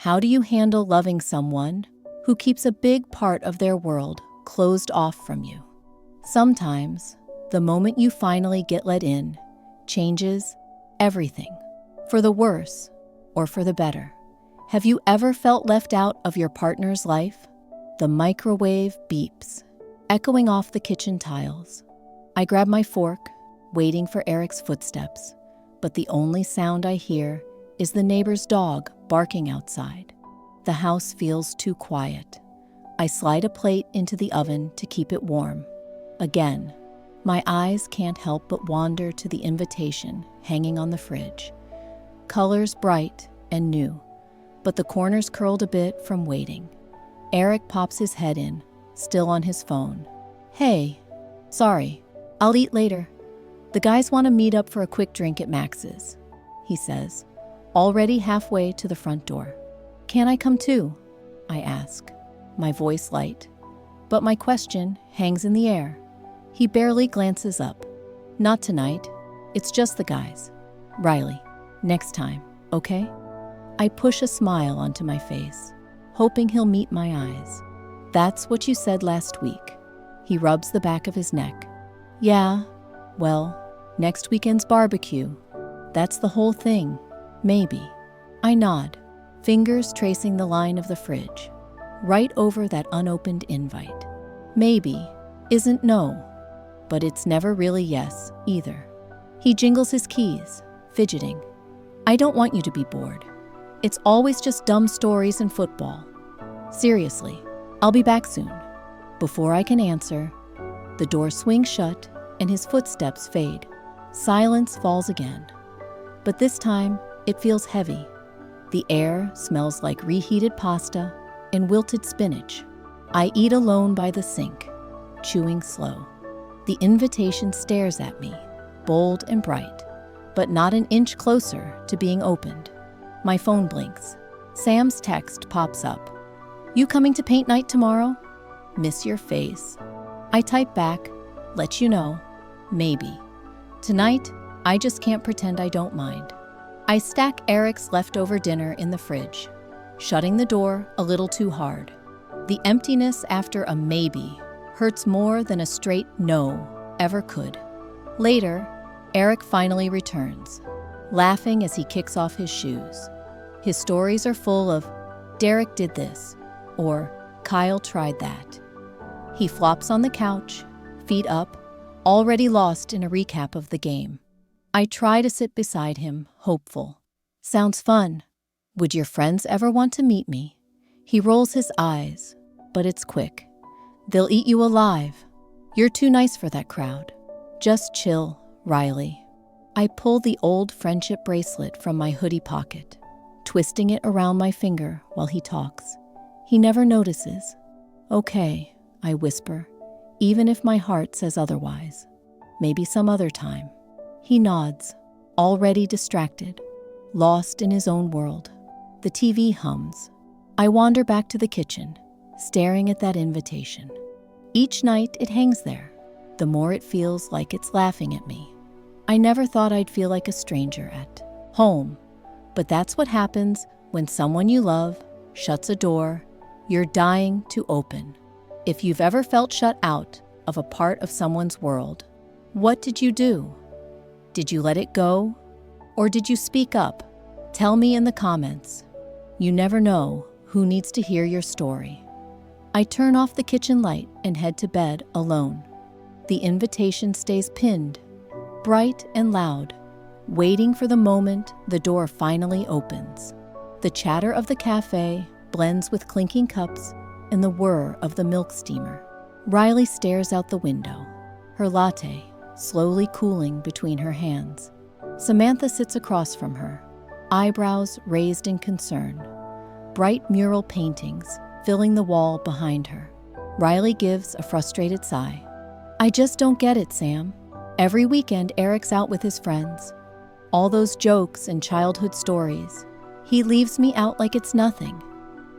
How do you handle loving someone who keeps a big part of their world closed off from you? Sometimes, the moment you finally get let in changes everything, for the worse or for the better. Have you ever felt left out of your partner's life? The microwave beeps, echoing off the kitchen tiles. I grab my fork, waiting for Eric's footsteps, but the only sound I hear is the neighbor's dog barking outside. The house feels too quiet. I slide a plate into the oven to keep it warm. Again, my eyes can't help but wander to the invitation hanging on the fridge. Colors bright and new, but the corners curled a bit from waiting. Eric pops his head in, still on his phone. Hey, sorry, I'll eat later. The guys want to meet up for a quick drink at Max's, he says, already halfway to the front door. Can I come too? I ask, my voice light. But my question hangs in the air. He barely glances up. Not tonight. It's just the guys. Riley, next time, okay? I push a smile onto my face, hoping he'll meet my eyes. That's what you said last week. He rubs the back of his neck. Yeah, well, next weekend's barbecue. That's the whole thing. Maybe. I nod, fingers tracing the line of the fridge, right over that unopened invite. Maybe isn't no, but it's never really yes either. He jingles his keys, fidgeting. I don't want you to be bored. It's always just dumb stories and football. Seriously, I'll be back soon. Before I can answer, the door swings shut and his footsteps fade. Silence falls again. But this time, it feels heavy. The air smells like reheated pasta and wilted spinach. I eat alone by the sink, chewing slow. The invitation stares at me, bold and bright, but not an inch closer to being opened. My phone blinks. Sam's text pops up. You coming to paint night tomorrow? Miss your face. I type back, let you know, maybe. Tonight, I just can't pretend I don't mind. I stack Eric's leftover dinner in the fridge, shutting the door a little too hard. The emptiness after a maybe hurts more than a straight no ever could. Later, Eric finally returns, laughing as he kicks off his shoes. His stories are full of, Derek did this, or Kyle tried that. He flops on the couch, feet up, already lost in a recap of the game. I try to sit beside him, hopeful. Sounds fun. Would your friends ever want to meet me? He rolls his eyes, but it's quick. They'll eat you alive. You're too nice for that crowd. Just chill, Riley. I pull the old friendship bracelet from my hoodie pocket, twisting it around my finger while he talks. He never notices. Okay, I whisper, even if my heart says otherwise. Maybe some other time. He nods, already distracted, lost in his own world. The TV hums. I wander back to the kitchen, staring at that invitation. Each night it hangs there, the more it feels like it's laughing at me. I never thought I'd feel like a stranger at home, but that's what happens when someone you love shuts a door you're dying to open. If you've ever felt shut out of a part of someone's world, what did you do? Did you let it go? Or did you speak up? Tell me in the comments. You never know who needs to hear your story. I turn off the kitchen light and head to bed alone. The invitation stays pinned, bright and loud, waiting for the moment the door finally opens. The chatter of the cafe blends with clinking cups and the whir of the milk steamer. Riley stares out the window, her latte slowly cooling between her hands. Samantha sits across from her, eyebrows raised in concern, bright mural paintings filling the wall behind her. Riley gives a frustrated sigh. I just don't get it, Sam. Every weekend, Eric's out with his friends. All those jokes and childhood stories. He leaves me out like it's nothing.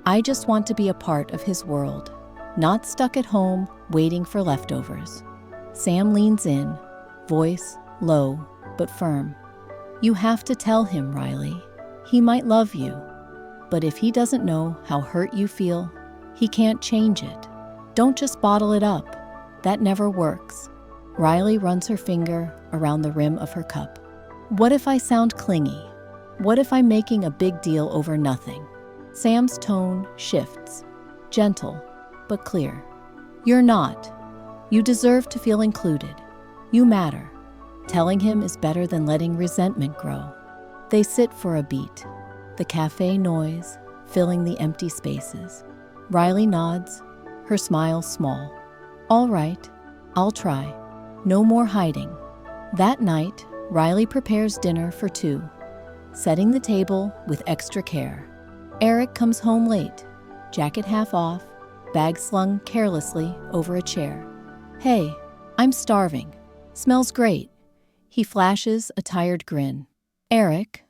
I just want to be a part of his world, not stuck at home waiting for leftovers. Sam leans in, voice low but firm. You have to tell him, Riley. He might love you. But if he doesn't know how hurt you feel, he can't change it. Don't just bottle it up. That never works. Riley runs her finger around the rim of her cup. What if I sound clingy? What if I'm making a big deal over nothing? Sam's tone shifts, gentle but clear. You're not. You deserve to feel included. You matter. Telling him is better than letting resentment grow. They sit for a beat, the cafe noise filling the empty spaces. Riley nods, her smile small. All right, I'll try. No more hiding. That night, Riley prepares dinner for two, setting the table with extra care. Eric comes home late, jacket half off, bag slung carelessly over a chair. Hey, I'm starving. Smells great. He flashes a tired grin. Eric,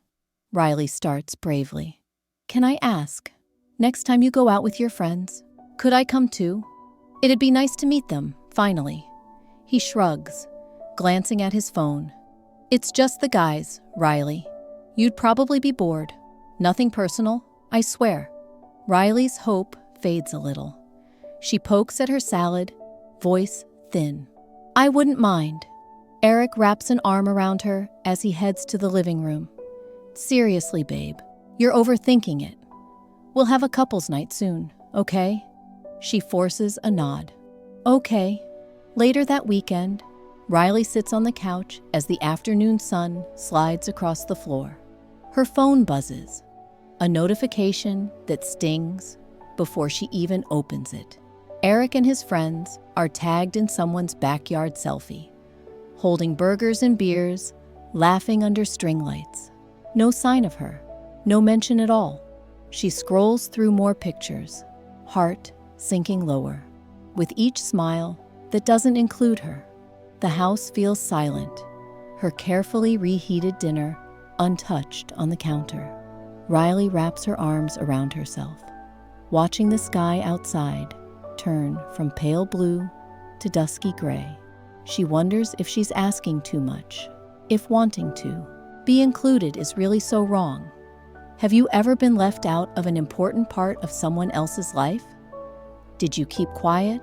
Riley starts bravely. Can I ask, next time you go out with your friends, could I come too? It'd be nice to meet them, finally. He shrugs, glancing at his phone. It's just the guys, Riley. You'd probably be bored. Nothing personal, I swear. Riley's hope fades a little. She pokes at her salad, voice thin. I wouldn't mind. Eric wraps an arm around her as he heads to the living room. Seriously, babe, you're overthinking it. We'll have a couples night soon, okay? She forces a nod. Okay. Later that weekend, Riley sits on the couch as the afternoon sun slides across the floor. Her phone buzzes, a notification that stings before she even opens it. Eric and his friends are tagged in someone's backyard selfie, holding burgers and beers, laughing under string lights. No sign of her, no mention at all. She scrolls through more pictures, heart sinking lower. With each smile that doesn't include her, the house feels silent, her carefully reheated dinner untouched on the counter. Riley wraps her arms around herself, watching the sky outside turn from pale blue to dusky gray. She wonders if she's asking too much, if wanting to be included is really so wrong. Have you ever been left out of an important part of someone else's life? Did you keep quiet?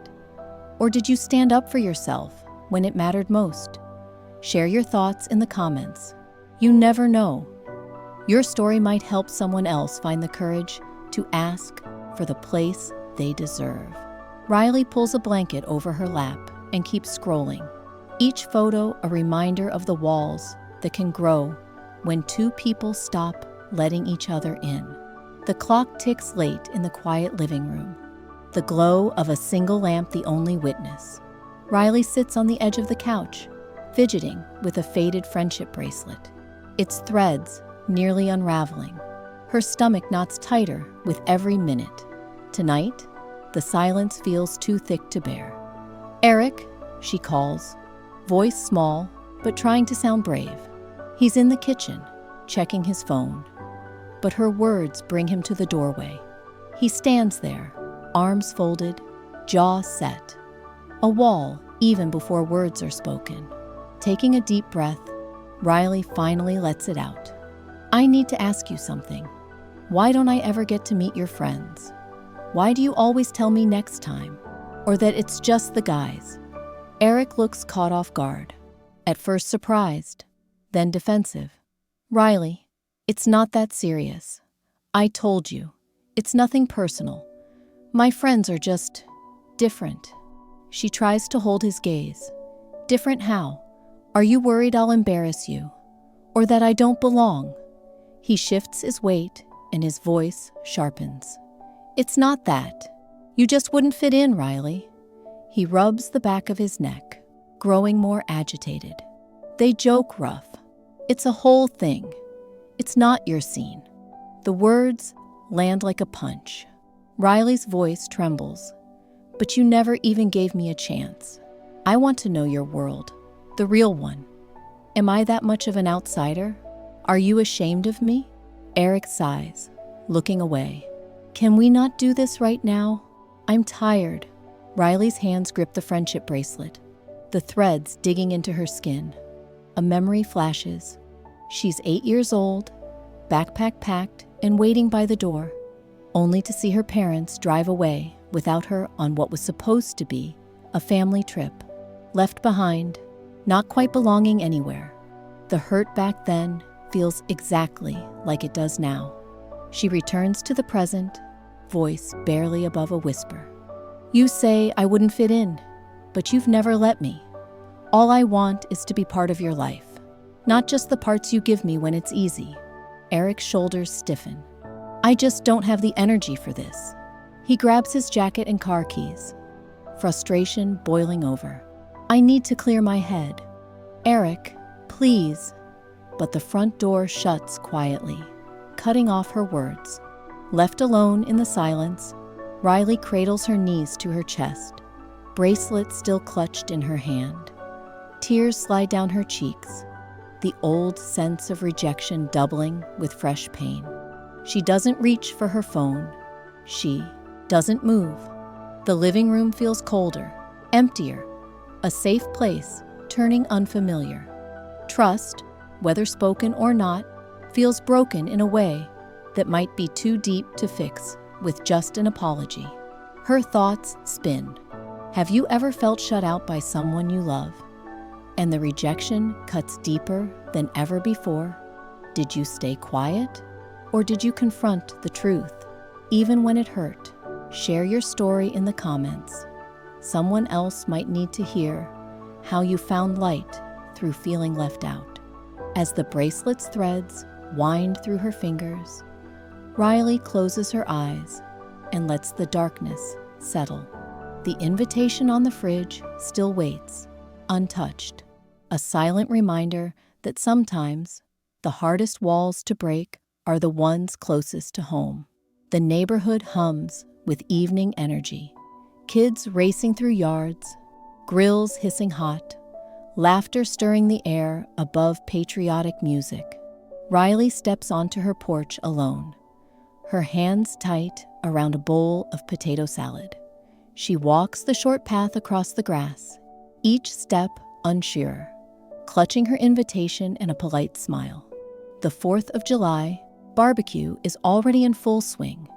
Or did you stand up for yourself when it mattered most? Share your thoughts in the comments. You never know. Your story might help someone else find the courage to ask for the place they deserve. Riley pulls a blanket over her lap and keeps scrolling. Each photo a reminder of the walls that can grow when two people stop letting each other in. The clock ticks late in the quiet living room, the glow of a single lamp the only witness. Riley sits on the edge of the couch, fidgeting with a faded friendship bracelet, its threads nearly unraveling. Her stomach knots tighter with every minute. Tonight, the silence feels too thick to bear. Eric, she calls, voice small but trying to sound brave. He's in the kitchen, checking his phone. But her words bring him to the doorway. He stands there, arms folded, jaw set. A wall even before words are spoken. Taking a deep breath, Riley finally lets it out. I need to ask you something. Why don't I ever get to meet your friends? Why do you always tell me next time? Or that it's just the guys? Eric looks caught off guard. At first surprised, then defensive. Riley, it's not that serious. I told you. It's nothing personal. My friends are just different. She tries to hold his gaze. Different how? Are you worried I'll embarrass you? Or that I don't belong? He shifts his weight and his voice sharpens. It's not that. You just wouldn't fit in, Riley. He rubs the back of his neck, growing more agitated. They joke rough. It's a whole thing. It's not your scene. The words land like a punch. Riley's voice trembles. But you never even gave me a chance. I want to know your world, the real one. Am I that much of an outsider? Are you ashamed of me? Eric sighs, looking away. Can we not do this right now? I'm tired. Riley's hands grip the friendship bracelet, the threads digging into her skin. A memory flashes. She's 8 years old, backpack packed and waiting by the door. only to see her parents drive away without her on what was supposed to be a family trip. Left behind, not quite belonging anywhere. The hurt back then feels exactly like it does now. She returns to the present, voice barely above a whisper. You say I wouldn't fit in, but you've never let me. All I want is to be part of your life, not just the parts you give me when it's easy. Eric's shoulders stiffen. I just don't have the energy for this. He grabs his jacket and car keys, frustration boiling over. I need to clear my head. Eric, please. But the front door shuts quietly, cutting off her words. Left alone in the silence, Riley cradles her knees to her chest, bracelet still clutched in her hand. Tears slide down her cheeks, the old sense of rejection doubling with fresh pain. She doesn't reach for her phone. She doesn't move. The living room feels colder, emptier, a safe place turning unfamiliar. Trust, whether spoken or not, feels broken in a way that might be too deep to fix with just an apology. Her thoughts spin. Have you ever felt shut out by someone you love, and the rejection cuts deeper than ever before? Did you stay quiet, or did you confront the truth, even when it hurt? Share your story in the comments. Someone else might need to hear how you found light through feeling left out. As the bracelet's threads wind through her fingers, Riley closes her eyes and lets the darkness settle. The invitation on the fridge still waits, untouched, a silent reminder that sometimes the hardest walls to break are the ones closest to home. The neighborhood hums with evening energy. Kids racing through yards, grills hissing hot, laughter stirring the air above patriotic music. Riley steps onto her porch alone, her hands tight around a bowl of potato salad. She walks the short path across the grass, each step unsure, clutching her invitation and a polite smile. The 4th of July barbecue is already in full swing.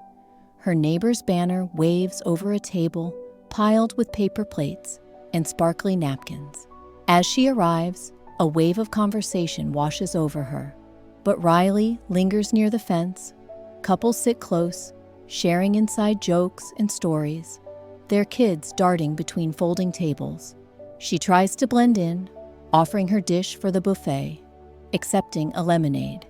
Her neighbor's banner waves over a table piled with paper plates and sparkly napkins. As she arrives, a wave of conversation washes over her, but Riley lingers near the fence. Couples sit close, sharing inside jokes and stories, their kids darting between folding tables. She tries to blend in, offering her dish for the buffet, accepting a lemonade.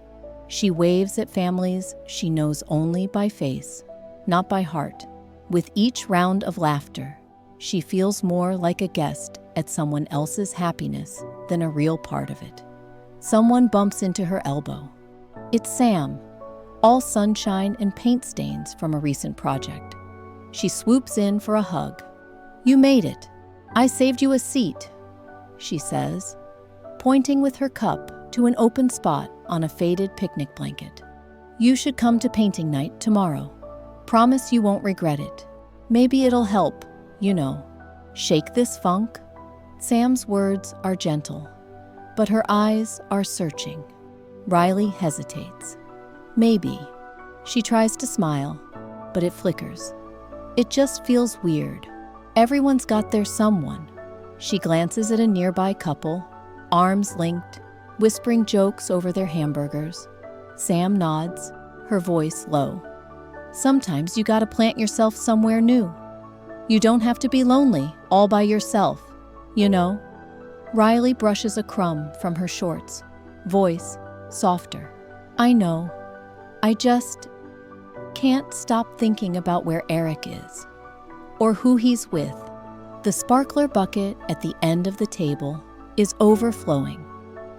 She waves at families she knows only by face, not by heart. With each round of laughter, she feels more like a guest at someone else's happiness than a real part of it. Someone bumps into her elbow. It's Sam, all sunshine and paint stains from a recent project. She swoops in for a hug. You made it. I saved you a seat, she says, pointing with her cup to an open spot on a faded picnic blanket. You should come to painting night tomorrow. Promise you won't regret it. Maybe it'll help, shake this funk. Sam's words are gentle, but her eyes are searching. Riley hesitates. Maybe. She tries to smile, but it flickers. It just feels weird. Everyone's got their someone. She glances at a nearby couple, arms linked, whispering jokes over their hamburgers. Sam nods, her voice low. Sometimes you gotta plant yourself somewhere new. You don't have to be lonely all by yourself, Riley brushes a crumb from her shorts, voice softer. I know. I just can't stop thinking about where Eric is, or who he's with. The sparkler bucket at the end of the table is overflowing.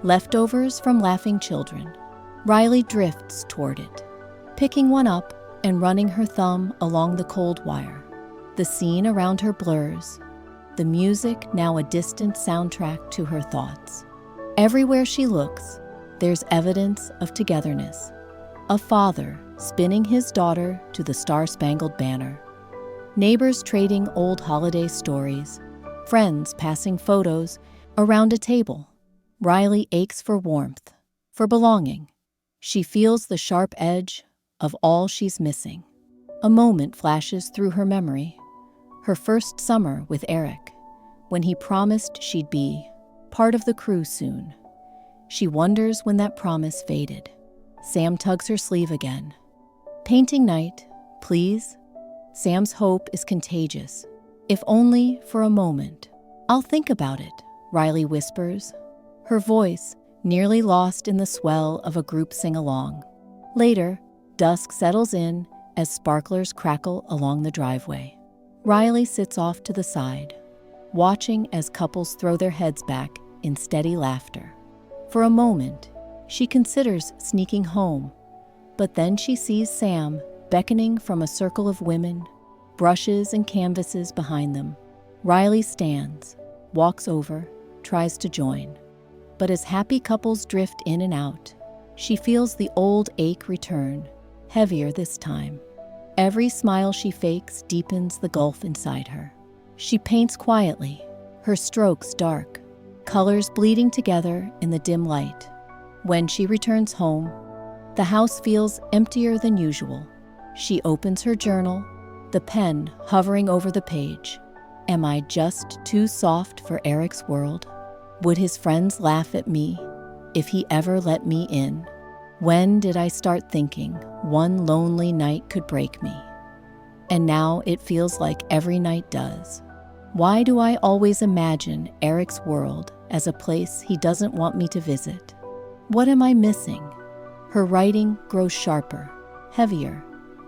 Leftovers from laughing children. Riley drifts toward it, picking one up and running her thumb along the cold wire. The scene around her blurs, the music now a distant soundtrack to her thoughts. Everywhere she looks, there's evidence of togetherness. A father spinning his daughter to the Star-Spangled Banner. Neighbors trading old holiday stories. Friends passing photos around a table. Riley aches for warmth, for belonging. She feels the sharp edge of all she's missing. A moment flashes through her memory. Her first summer with Eric, when he promised she'd be part of the crew soon. She wonders when that promise faded. Sam tugs her sleeve again. "Painting night, please?" Sam's hope is contagious, if only for a moment. "I'll think about it," Riley whispers, her voice nearly lost in the swell of a group sing-along. Later, dusk settles in as sparklers crackle along the driveway. Riley sits off to the side, watching as couples throw their heads back in steady laughter. For a moment, she considers sneaking home, but then she sees Sam beckoning from a circle of women, brushes and canvases behind them. Riley stands, walks over, tries to join. But as happy couples drift in and out, she feels the old ache return, heavier this time. Every smile she fakes deepens the gulf inside her. She paints quietly, her strokes dark, colors bleeding together in the dim light. When she returns home, the house feels emptier than usual. She opens her journal, the pen hovering over the page. Am I just too soft for Eric's world? Would his friends laugh at me if he ever let me in? When did I start thinking one lonely night could break me? And now it feels like every night does. Why do I always imagine Eric's world as a place he doesn't want me to visit? What am I missing? Her writing grows sharper, heavier.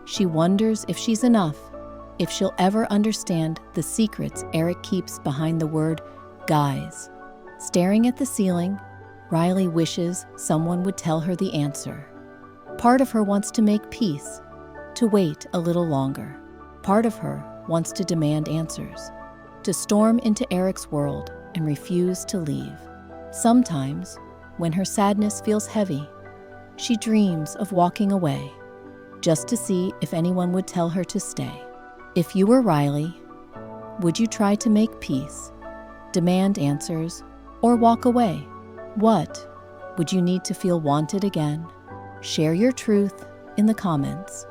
She wonders if she's enough, if she'll ever understand the secrets Eric keeps behind the word guys. Staring at the ceiling, Riley wishes someone would tell her the answer. Part of her wants to make peace, to wait a little longer. Part of her wants to demand answers, to storm into Eric's world and refuse to leave. Sometimes, when her sadness feels heavy, she dreams of walking away, just to see if anyone would tell her to stay. If you were Riley, would you try to make peace, demand answers, or walk away? What would you need to feel wanted again? Share your truth in the comments.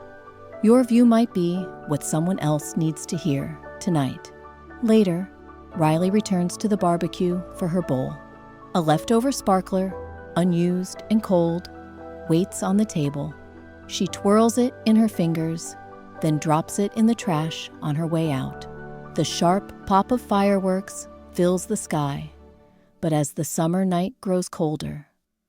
Your view might be what someone else needs to hear tonight. Later, Riley returns to the barbecue for her bowl. A leftover sparkler, unused and cold, waits on the table. She twirls it in her fingers, then drops it in the trash on her way out. The sharp pop of fireworks fills the sky, but as the summer night grows colder,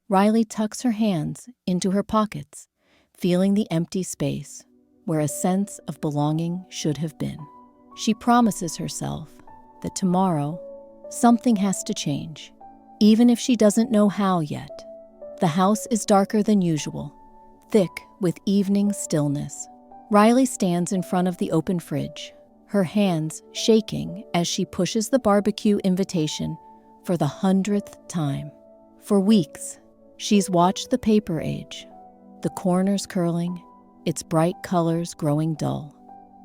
Riley tucks her hands into her pockets, feeling the empty space where a sense of belonging should have been. She promises herself that tomorrow something has to change, even if she doesn't know how yet. The house is darker than usual, thick with evening stillness. Riley stands in front of the open fridge, her hands shaking as she pushes the barbecue invitation for the 100th time. For weeks, she's watched the paper age, the corners curling, its bright colors growing dull.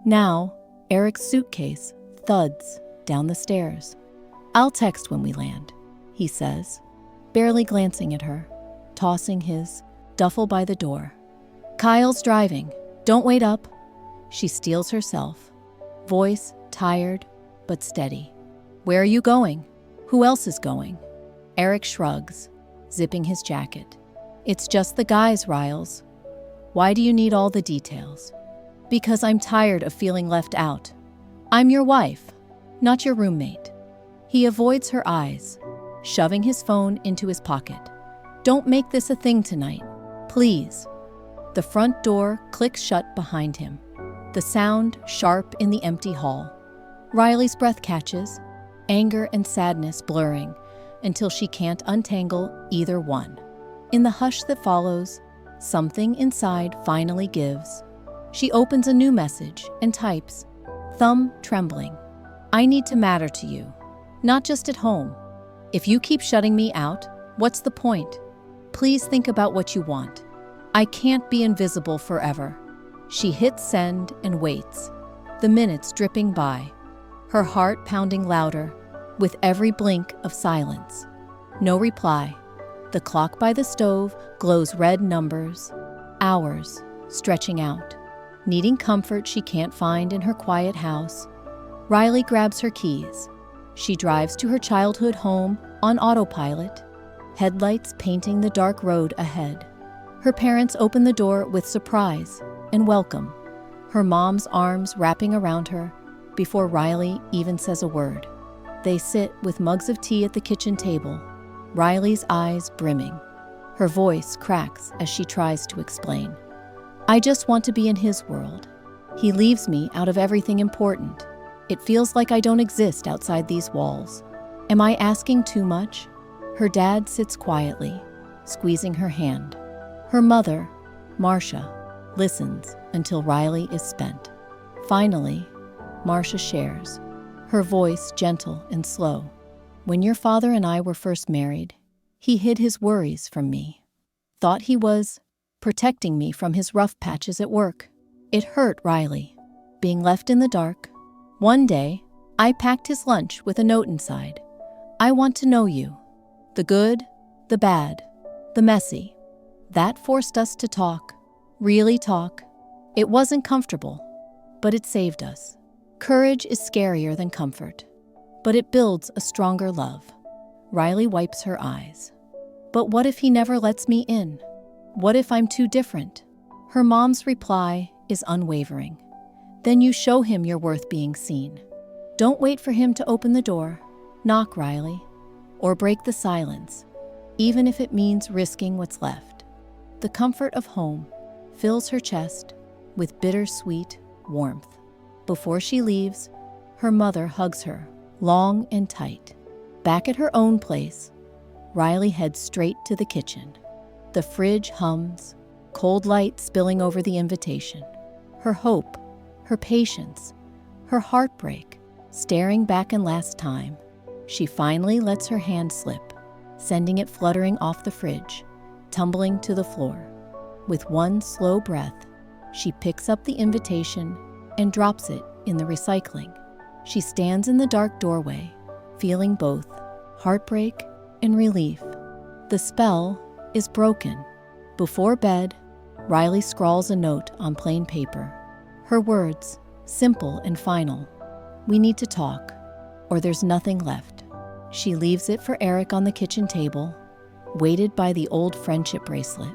Now, Eric's suitcase thuds down the stairs. "I'll text when we land," he says, barely glancing at her, tossing his duffel by the door. "Kyle's driving. Don't wait up." She steels herself, voice tired but steady. "Where are you going? Who else is going?" Eric shrugs, zipping his jacket. "It's just the guys, Riles. Why do you need all the details?" "Because I'm tired of feeling left out. I'm your wife, not your roommate." He avoids her eyes, shoving his phone into his pocket. "Don't make this a thing tonight, please." The front door clicks shut behind him, the sound sharp in the empty hall. Riley's breath catches, anger and sadness blurring until she can't untangle either one. In the hush that follows, something inside finally gives. She opens a new message and types, thumb trembling, "I need to matter to you, not just at home. If you keep shutting me out, what's the point? Please think about what you want. I can't be invisible forever." She hits send and waits, the minutes dripping by, her heart pounding louder with every blink of silence. No reply. The clock by the stove glows red numbers, hours stretching out. Needing comfort she can't find in her quiet house, Riley grabs her keys. She drives to her childhood home on autopilot, headlights painting the dark road ahead. Her parents open the door with surprise and welcome, her mom's arms wrapping around her before Riley even says a word. They sit with mugs of tea at the kitchen table, Riley's eyes brimming. Her voice cracks as she tries to explain. I just want to be in his world. He leaves me out of everything important. It feels like I don't exist outside these walls. Am I asking too much? Her dad sits quietly, squeezing her hand. Her mother, Marcia, listens until Riley is spent. Finally, Marcia shares, her voice gentle and slow. When your father and I were first married, he hid his worries from me. Thought he was protecting me from his rough patches at work. It hurt Riley, being left in the dark. One day, I packed his lunch with a note inside. I want to know you. The good, the bad, the messy. That forced us to talk, really talk. It wasn't comfortable, but it saved us. Courage is scarier than comfort, but it builds a stronger love. Riley wipes her eyes. But what if he never lets me in? What if I'm too different? Her mom's reply is unwavering. Then you show him you're worth being seen. Don't wait for him to open the door. Knock, Riley, or break the silence, even if it means risking what's left. The comfort of home fills her chest with bittersweet warmth. Before she leaves, her mother hugs her, long and tight. Back at her own place, Riley heads straight to the kitchen. The fridge hums, cold light spilling over the invitation. Her hope, her patience, her heartbreak, staring back in last time. She finally lets her hand slip, sending it fluttering off the fridge, tumbling to the floor. With one slow breath, she picks up the invitation and drops it in the recycling. She stands in the dark doorway, feeling both heartbreak and relief. The spell is broken. Before bed, Riley scrawls a note on plain paper. Her words, simple and final. We need to talk, or there's nothing left. She leaves it for Eric on the kitchen table, weighted by the old friendship bracelet.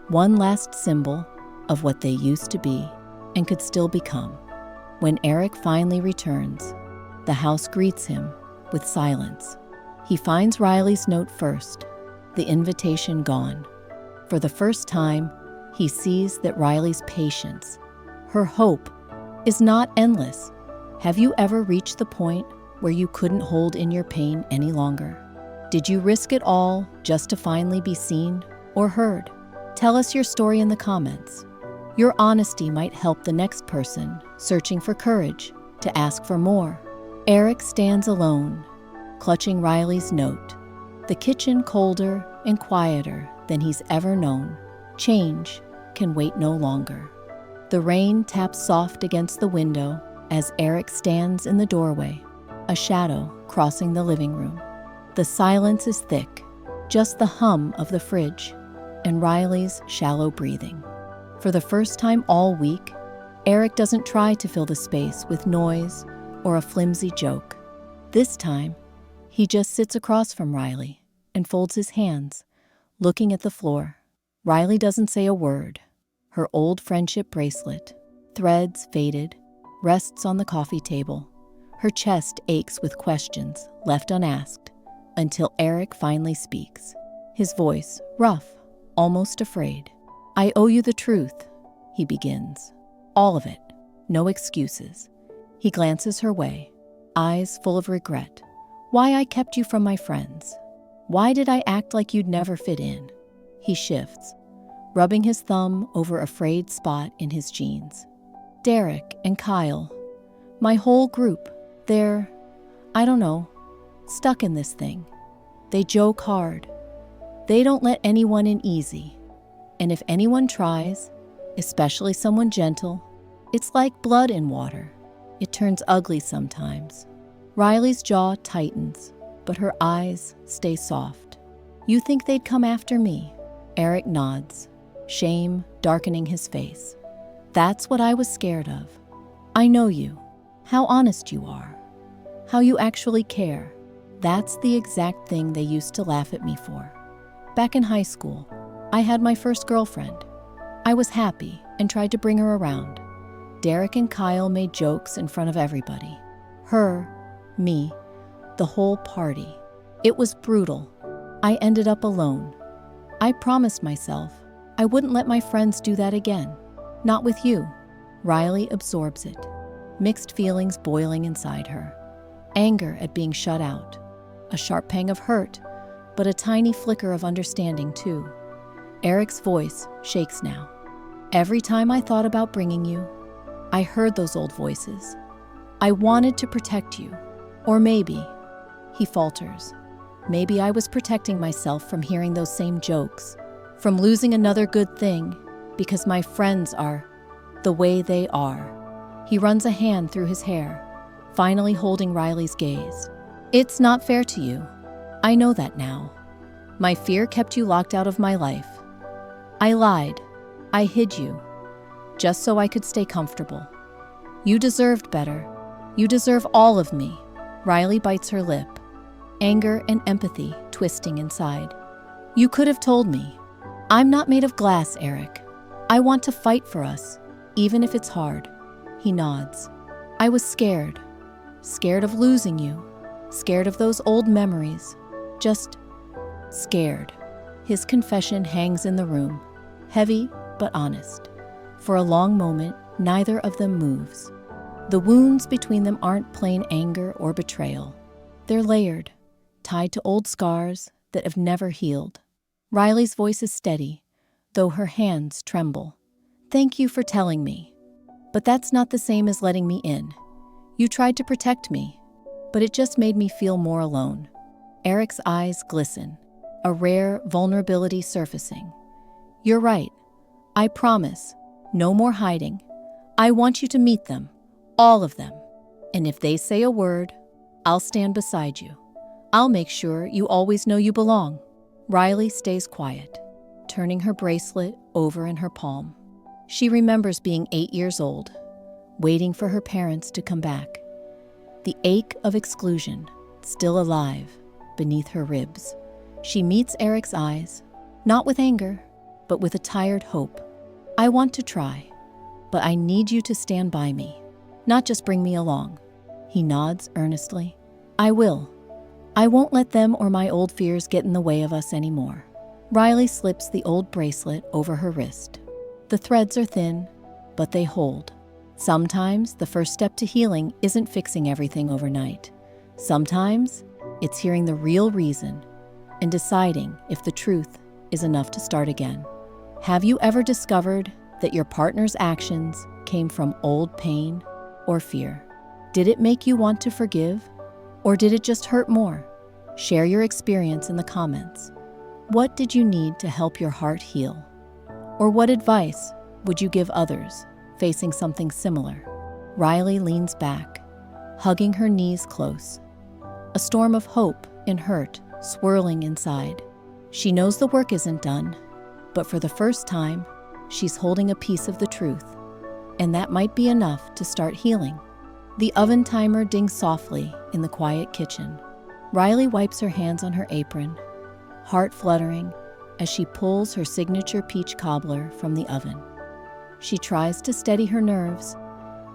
One last symbol of what they used to be and could still become. When Eric finally returns, the house greets him with silence. He finds Riley's note first, the invitation gone. For the first time, he sees that Riley's patience, her hope, is not endless. Have you ever reached the point where you couldn't hold in your pain any longer? Did you risk it all just to finally be seen or heard? Tell us your story in the comments. Your honesty might help the next person searching for courage to ask for more. Eric stands alone, clutching Riley's note. The kitchen colder and quieter than he's ever known. Change can wait no longer. The rain taps soft against the window as Eric stands in the doorway, a shadow crossing the living room. The silence is thick, just the hum of the fridge and Riley's shallow breathing. For the first time all week, Eric doesn't try to fill the space with noise or a flimsy joke. This time, he just sits across from Riley and folds his hands, looking at the floor. Riley doesn't say a word. Her old friendship bracelet, threads faded, rests on the coffee table. Her chest aches with questions left unasked until Eric finally speaks. His voice rough, almost afraid. I owe you the truth, he begins. All of it. No excuses. He glances her way, eyes full of regret. Why I kept you from my friends. Why did I act like you'd never fit in? He shifts, rubbing his thumb over a frayed spot in his jeans. Derek and Kyle, my whole group, they're, I don't know, stuck in this thing. They joke hard. They don't let anyone in easy. And if anyone tries, especially someone gentle, it's like blood in water. It turns ugly sometimes. Riley's jaw tightens, but her eyes stay soft. You think they'd come after me? Eric nods, shame darkening his face. That's what I was scared of. I know you, how honest you are, how you actually care. That's the exact thing they used to laugh at me for. Back in high school, I had my first girlfriend. I was happy and tried to bring her around. Derek and Kyle made jokes in front of everybody. Her, me, the whole party. It was brutal. I ended up alone. I promised myself I wouldn't let my friends do that again. Not with you. Riley absorbs it. Mixed feelings boiling inside her. Anger at being shut out. A sharp pang of hurt, but a tiny flicker of understanding too. Eric's voice shakes now. Every time I thought about bringing you, I heard those old voices. I wanted to protect you. Or maybe, he falters, maybe I was protecting myself from hearing those same jokes, from losing another good thing, because my friends are the way they are. He runs a hand through his hair, finally holding Riley's gaze. It's not fair to you. I know that now. My fear kept you locked out of my life. I lied. I hid you, just so I could stay comfortable. You deserved better. You deserve all of me. Riley bites her lip, anger and empathy twisting inside. You could have told me. I'm not made of glass, Eric. I want to fight for us, even if it's hard. He nods. I was scared. Scared of losing you. Scared of those old memories. Just scared. His confession hangs in the room, heavy but honest. For a long moment, neither of them moves. The wounds between them aren't plain anger or betrayal. They're layered, tied to old scars that have never healed. Riley's voice is steady, though her hands tremble. Thank you for telling me. But that's not the same as letting me in. You tried to protect me, but it just made me feel more alone. Eric's eyes glisten, a rare vulnerability surfacing. You're right. I promise. No more hiding. I want you to meet them. All of them. And if they say a word, I'll stand beside you. I'll make sure you always know you belong. Riley stays quiet, turning her bracelet over in her palm. She remembers being 8 years old, waiting for her parents to come back. The ache of exclusion, still alive, beneath her ribs. She meets Eric's eyes, not with anger, but with a tired hope. I want to try, but I need you to stand by me, not just bring me along. He nods earnestly. I will. I won't let them or my old fears get in the way of us anymore. Riley slips the old bracelet over her wrist. The threads are thin, but they hold. Sometimes the first step to healing isn't fixing everything overnight. Sometimes it's hearing the real reason and deciding if the truth is enough to start again. Have you ever discovered that your partner's actions came from old pain or fear? Did it make you want to forgive, or did it just hurt more? Share your experience in the comments. What did you need to help your heart heal? Or what advice would you give others facing something similar? Riley leans back, hugging her knees close. A storm of hope and hurt swirling inside. She knows the work isn't done, but for the first time, she's holding a piece of the truth, and that might be enough to start healing. The oven timer dings softly in the quiet kitchen. Riley wipes her hands on her apron, heart fluttering as she pulls her signature peach cobbler from the oven. She tries to steady her nerves,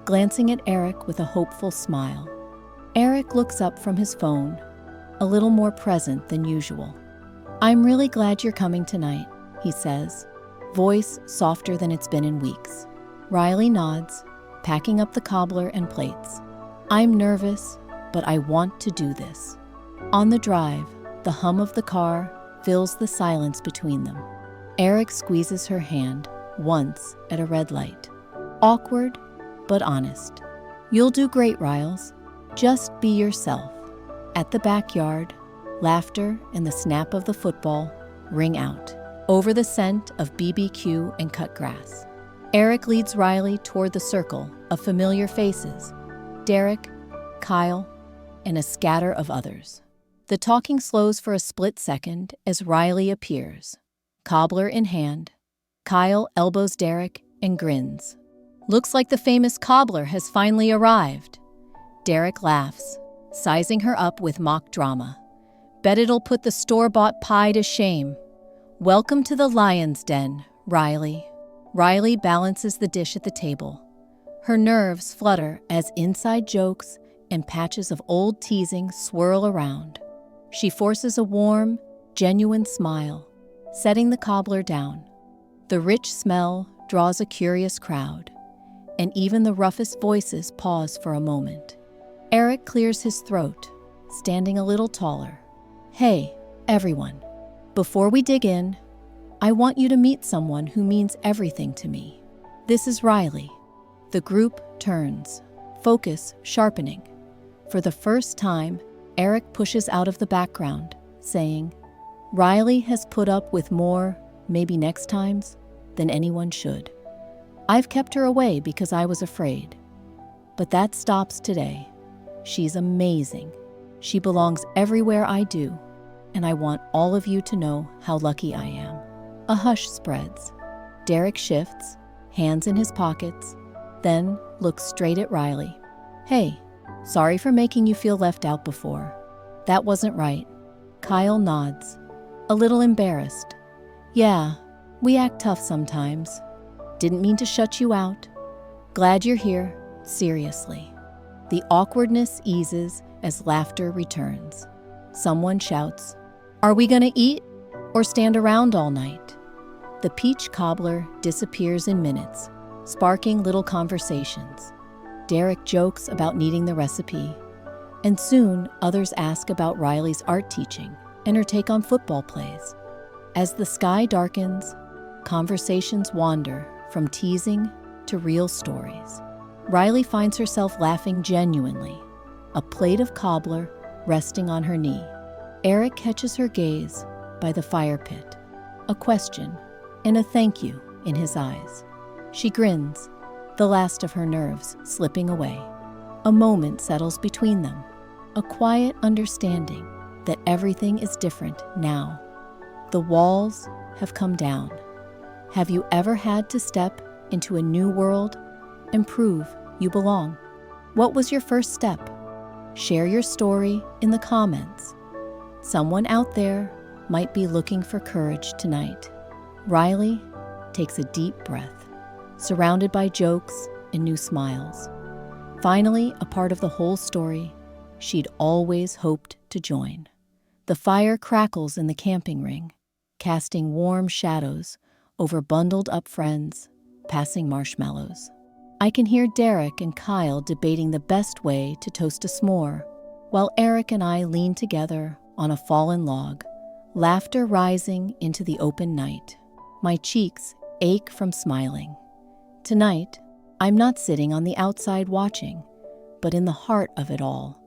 glancing at Eric with a hopeful smile. Eric looks up from his phone, a little more present than usual. I'm really glad you're coming tonight, he says, voice softer than it's been in weeks. Riley nods, packing up the cobbler and plates. I'm nervous, but I want to do this. On the drive, the hum of the car fills the silence between them. Eric squeezes her hand once at a red light. Awkward, but honest. You'll do great, Riles. Just be yourself. At the backyard, laughter and the snap of the football ring out over the scent of BBQ and cut grass. Eric leads Riley toward the circle of familiar faces, Derek, Kyle, and a scatter of others. The talking slows for a split second as Riley appears, cobbler in hand. Kyle elbows Derek and grins. Looks like the famous cobbler has finally arrived. Derek laughs, sizing her up with mock drama. Bet it'll put the store-bought pie to shame. Welcome to the lion's den, Riley. Riley balances the dish at the table. Her nerves flutter as inside jokes and patches of old teasing swirl around. She forces a warm, genuine smile, setting the cobbler down. The rich smell draws a curious crowd, and even the roughest voices pause for a moment. Eric clears his throat, standing a little taller. Hey, everyone. Before we dig in, I want you to meet someone who means everything to me. This is Riley. The group turns, focus sharpening. For the first time, Eric pushes out of the background, saying, Riley has put up with more, maybe next times, than anyone should. I've kept her away because I was afraid. But that stops today. She's amazing. She belongs everywhere I do, and I want all of you to know how lucky I am. A hush spreads. Derek shifts, hands in his pockets, then looks straight at Riley. Hey, sorry for making you feel left out before. That wasn't right. Kyle nods, a little embarrassed. Yeah, we act tough sometimes. Didn't mean to shut you out. Glad you're here, seriously. The awkwardness eases as laughter returns. Someone shouts, Are we gonna eat or stand around all night? The peach cobbler disappears in minutes, sparking little conversations. Derek jokes about needing the recipe, and soon others ask about Riley's art teaching and her take on football plays. As the sky darkens, conversations wander from teasing to real stories. Riley finds herself laughing genuinely, a plate of cobbler resting on her knee. Eric catches her gaze by the fire pit, a question and a thank you in his eyes. She grins, the last of her nerves slipping away. A moment settles between them, a quiet understanding that everything is different now. The walls have come down. Have you ever had to step into a new world and prove you belong? What was your first step? Share your story in the comments. Someone out there might be looking for courage tonight. Riley takes a deep breath, surrounded by jokes and new smiles. Finally, a part of the whole story she'd always hoped to join. The fire crackles in the camping ring, casting warm shadows over bundled up friends, passing marshmallows. I can hear Derek and Kyle debating the best way to toast a s'more, while Eric and I lean together on a fallen log, laughter rising into the open night. My cheeks ache from smiling. Tonight, I'm not sitting on the outside watching, but in the heart of it all,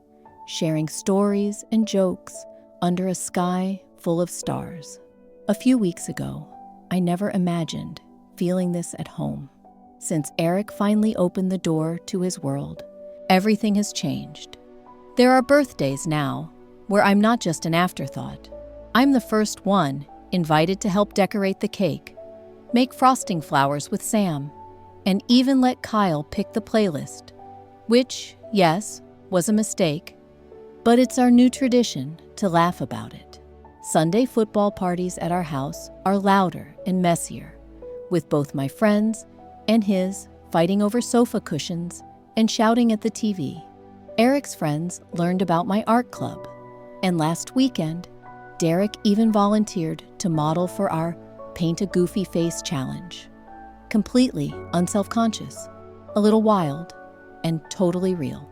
sharing stories and jokes under a sky full of stars. A few weeks ago, I never imagined feeling this at home. Since Eric finally opened the door to his world, everything has changed. There are birthdays now where I'm not just an afterthought. I'm the first one invited to help decorate the cake, make frosting flowers with Sam, and even let Kyle pick the playlist, which, yes, was a mistake, but it's our new tradition to laugh about it. Sunday football parties at our house are louder and messier, with both my friends and his fighting over sofa cushions and shouting at the TV. Eric's friends learned about my art club, and last weekend, Derek even volunteered to model for our Paint a Goofy Face challenge. Completely unself-conscious, a little wild, and totally real.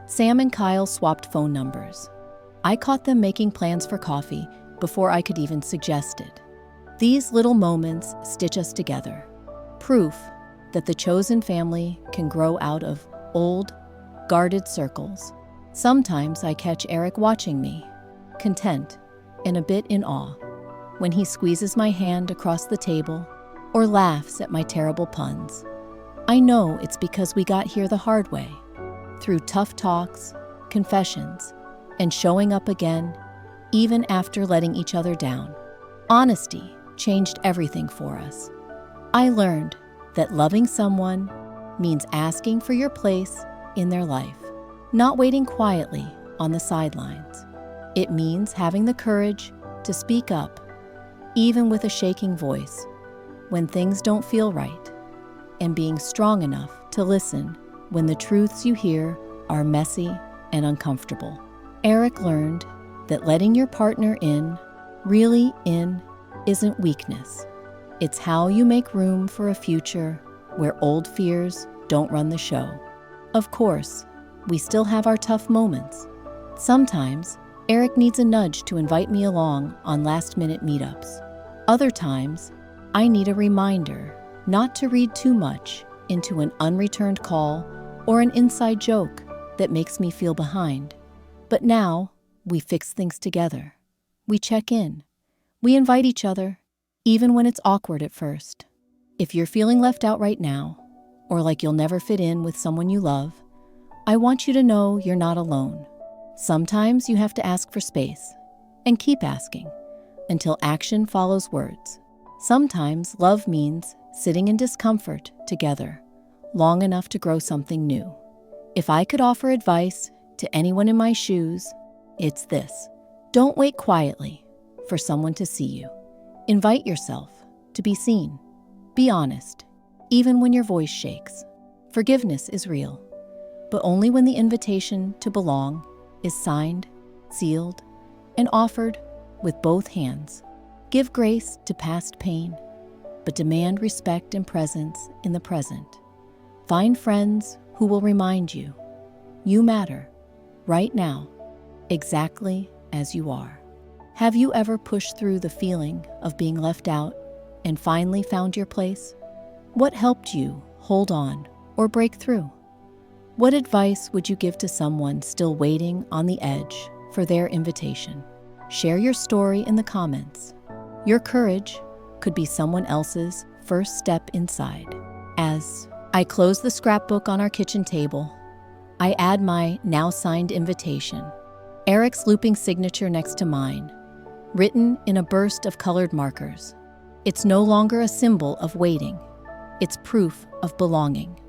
Sam and Kyle swapped phone numbers. I caught them making plans for coffee before I could even suggest it. These little moments stitch us together, proof that the chosen family can grow out of old, guarded circles. Sometimes I catch Eric watching me, content and a bit in awe, when he squeezes my hand across the table or laughs at my terrible puns. I know it's because we got here the hard way, through tough talks, confessions, and showing up again, even after letting each other down. Honesty changed everything for us. I learned that loving someone means asking for your place in their life, not waiting quietly on the sidelines. It means having the courage to speak up, even with a shaking voice, when things don't feel right, and being strong enough to listen when the truths you hear are messy and uncomfortable. Eric learned that letting your partner in, really in, isn't weakness. It's how you make room for a future where old fears don't run the show. Of course, we still have our tough moments. Sometimes, Eric needs a nudge to invite me along on last-minute meetups. Other times, I need a reminder not to read too much into an unreturned call or an inside joke that makes me feel behind. But now, we fix things together. We check in. We invite each other, even when it's awkward at first. If you're feeling left out right now, or like you'll never fit in with someone you love, I want you to know you're not alone. Sometimes you have to ask for space, and keep asking, until action follows words. Sometimes love means sitting in discomfort together, long enough to grow something new. If I could offer advice to anyone in my shoes, it's this. Don't wait quietly for someone to see you. Invite yourself to be seen. Be honest, even when your voice shakes. Forgiveness is real, but only when the invitation to belong is signed, sealed, and offered with both hands. Give grace to past pain, but demand respect and presence in the present. Find friends who will remind you matter right now, exactly as you are. Have you ever pushed through the feeling of being left out and finally found your place? What helped you hold on or break through? What advice would you give to someone still waiting on the edge for their invitation? Share your story in the comments. Your courage could be someone else's first step inside. As I close the scrapbook on our kitchen table, I add my now signed invitation, Eric's looping signature next to mine, written in a burst of colored markers. It's no longer a symbol of waiting. It's proof of belonging.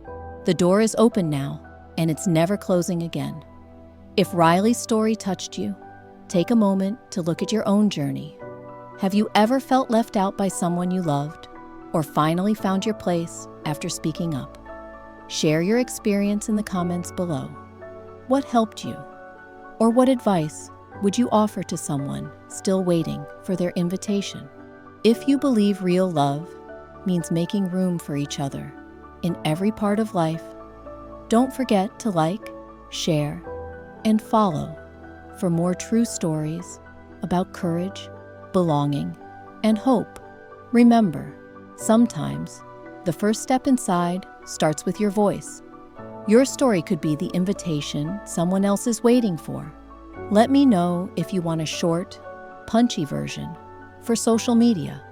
The door is open now, and it's never closing again. If Riley's story touched you, take a moment to look at your own journey. Have you ever felt left out by someone you loved, or finally found your place after speaking up? Share your experience in the comments below. What helped you? Or what advice would you offer to someone still waiting for their invitation? If you believe real love means making room for each other in every part of life, don't forget to like, share, and follow for more true stories about courage, belonging, and hope. Remember, sometimes the first step inside starts with your voice. Your story could be the invitation someone else is waiting for. Let me know if you want a short, punchy version for social media.